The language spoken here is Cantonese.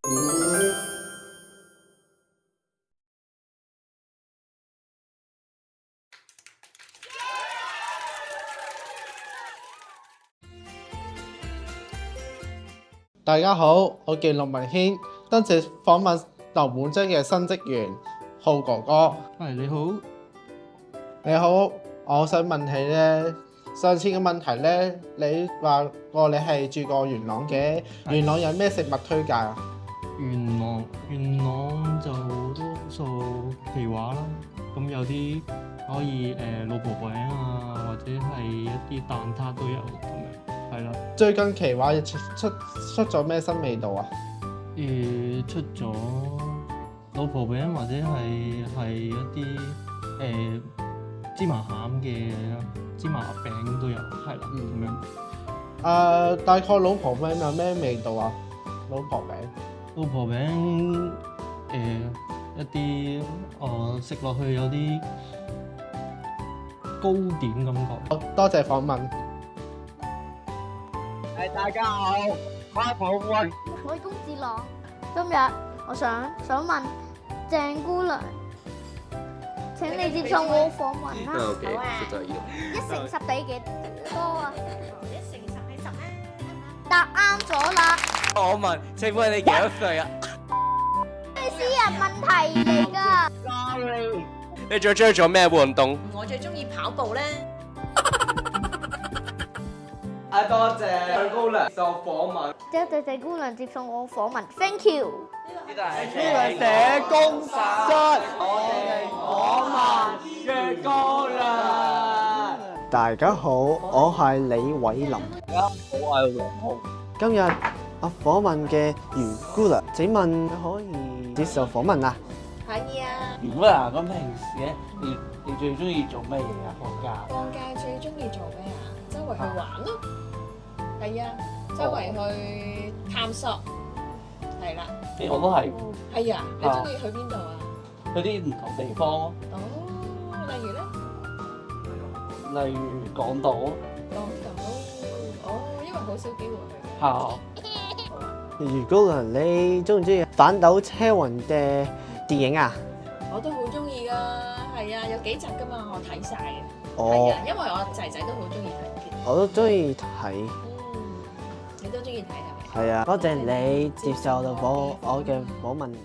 大家好，我叫陸文軒，今次訪問劉滿珍嘅新職員浩哥哥。係你好，你好，我想問起咧，上次嘅問題咧，你話過你係住過元朗嘅，元朗有咩食物推介啊？元朗就多數奇華啦，咁有啲可以老婆餅啊，或者係一啲蛋撻都有咁樣，係啦。最近奇華出咗咩新味道啊？出咗老婆餅或者係一啲芝麻餡嘅芝麻餅都有，係啦咁樣。大概老婆餅有咩味道啊？老婆餅。老婆餅一啲食落去有啲糕點感覺。多謝訪問。大家好，我係寶雲。我係公子朗。今日我想問鄭姑娘，請你接受我訪問啦。好啊。1乘10等於幾多啊？1乘10係10啊。答啱咗啦。我問，請問你幾多歲啊？係私人問題嚟㗎。Sorry。你最中意做咩活動？我最中意跑步咧。多謝鄭姑娘受訪問。多謝鄭姑娘接受我訪問 ，Thank you。呢度係社工室，我哋訪問嘅姑娘。大家好，我係李偉林。大家好，我係黃浩。今日我訪問嘅袁姑娘，請問你可以接受訪問啊？可以啊。袁姑娘，咁平時咧，你最中意做咩嘢啊？放假最中意做咩啊？周圍去玩咯。係啊，周圍去探索。係啦。我都係。係啊，你中意去邊度啊？去啲唔同地方咯。哦，例如咧？例如港島。港島。哦，因為好少機會去。係。袁姑娘，你中唔中意反斗車雲嘅電影啊？我都好中意㗎，係啊，有幾集㗎嘛，我睇晒嘅。哦。係啊，因為我仔仔都好中意睇。我都中意睇。你都中意睇係咪？係啊，多謝你接受到我嘅訪問。